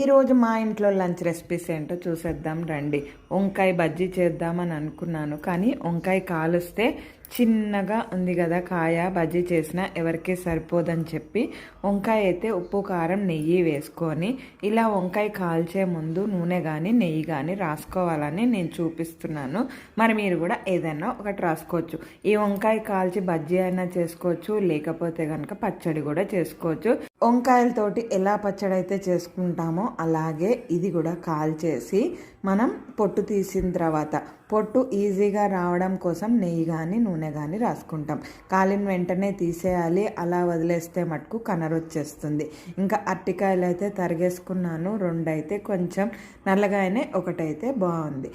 ఈరోజు మా ఇంట్లో లంచ్ రెసిపీస్ ఏంటో చూసేద్దాం రండి. వంకాయ బజ్జీ చేద్దామని అనుకున్నాను, కానీ వంకాయ కాలుస్తే చిన్నగా ఉంది కదా, కాయ బజ్జీ చేసినా ఎవరికీ సరిపోదని చెప్పి వంకాయ అయితే ఉప్పు కారం నెయ్యి వేసుకొని ఇలా వంకాయ కాల్చే ముందు నూనె కానీ నెయ్యి కానీ రాసుకోవాలని నేను చూపిస్తున్నాను. మరి మీరు కూడా ఏదైనా ఒకటి రాసుకోవచ్చు. ఈ వంకాయ కాల్చి బజ్జీ అయినా చేసుకోవచ్చు, లేకపోతే కనుక పచ్చడి కూడా చేసుకోవచ్చు. వంకాయలతోటి ఎలా పచ్చడి అయితే చేసుకుంటామో అలాగే ఇది కూడా కాల్చేసి మనం పొట్టు తీసిన తర్వాత పొట్టు ఈజీగా రావడం కోసం నెయ్యి కానీ నూనె కానీ రాసుకుంటాం. కాలిన వెంటనే తీసేయాలి, అలా వదిలేస్తే మటుకు కనర్ వచ్చేస్తుంది. ఇంకా అరటికాయలు అయితే తరిగేసుకున్నాను, 2 అయితే కొంచెం నల్లగానే, ఒకటైతే బాగుంది.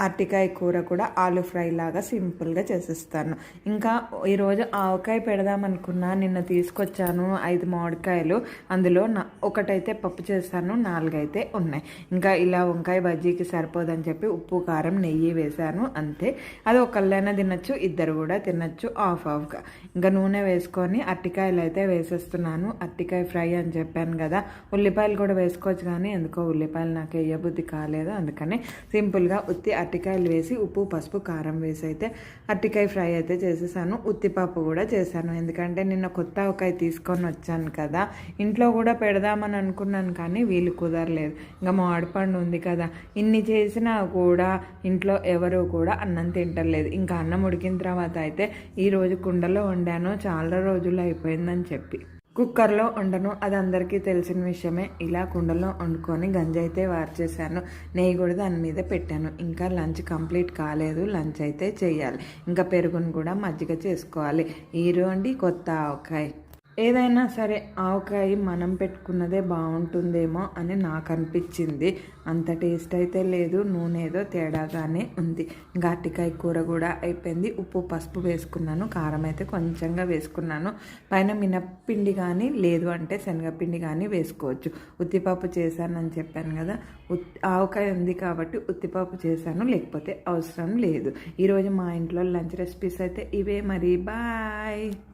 అరటికాయ కూర కూడా ఆలు ఫ్రై లాగా సింపుల్గా చేసిస్తాను. ఇంకా ఈరోజు ఆవకాయ పెడదామనుకున్నా, నిన్న తీసుకొచ్చాను 5 మామిడికాయలు, అందులో ఒకటైతే పప్పు చేస్తాను, 4 అయితే ఉన్నాయి. ఇంకా ఇలా వంకాయ బజ్జీకి సరిపోదని చెప్పి ఉప్పు కారం నెయ్యి వేసాను, అంతే. అది ఒకళ్ళైనా తినచ్చు, ఇద్దరు కూడా తినచ్చు ఆఫ్గా. ఇంకా నూనె వేసుకొని అరటికాయలు అయితే వేసేస్తున్నాను. అరటికాయ ఫ్రై అని చెప్పాను కదా, ఉల్లిపాయలు కూడా వేసుకోవచ్చు, కానీ ఎందుకో ఉల్లిపాయలు నాకు వేయబుద్ధి కాలేదు, అందుకని సింపుల్గా ఉత్తి అరటికాయలు వేసి ఉప్పు పసుపు కారం వేసి అయితే అరటికాయ ఫ్రై అయితే చేసేసాను. ఉత్తిపప్పు కూడా చేశాను, ఎందుకంటే నిన్న కొత్త ఆవకాయ తీసుకొని వచ్చాను కదా, ఇంట్లో కూడా పెడదామని అనుకున్నాను, కానీ వీలు కుదరలేదు. ఇంకా మామిడిపండు ఉంది కదా, ఇన్ని చేసినా కూడా ఇంట్లో ఎవరు కూడా అన్నం తింటలేదు. ఇంకా అన్నం ఉడికిన తర్వాత అయితే ఈరోజు కుండలో వండాను, చాలా రోజులు అయిపోయిందని చెప్పి కుక్కర్లో వండను, అది అందరికీ తెలిసిన విషయమే. ఇలా కుండలో వండుకొని గంజి అయితే వార్చేసాను, నెయ్యి కూడా దాని మీద పెట్టాను. ఇంకా లంచ్ కంప్లీట్ కాలేదు, లంచ్ అయితే చేయాలి. ఇంకా పెరుగును కూడా మజ్జిగ చేసుకోవాలి. ఈరోండి కొత్త ఆవకాయ. ఏదైనా సరే ఆవకాయ మనం పెట్టుకున్నదే బాగుంటుందేమో అని నాకు అనిపించింది. అంత టేస్ట్ అయితే లేదు, నూనె ఏదో తేడాగానే ఉంది. ఇంకా అరటికాయ కూర కూడా అయిపోయింది. ఉప్పు పసుపు వేసుకున్నాను, కారం అయితే కొంచెంగా వేసుకున్నాను. పైన మినప్పిండి కానీ లేదు అంటే శనగపిండి కానీ వేసుకోవచ్చు. ఉత్తిపప్పు చేశానని చెప్పాను కదా, ఆవకాయ ఉంది కాబట్టి ఉత్తిపప్పు చేశాను, లేకపోతే అవసరం లేదు. ఈరోజు మా ఇంట్లో లంచ్ రెసిపీస్ అయితే ఇవే. మరి బాయ్.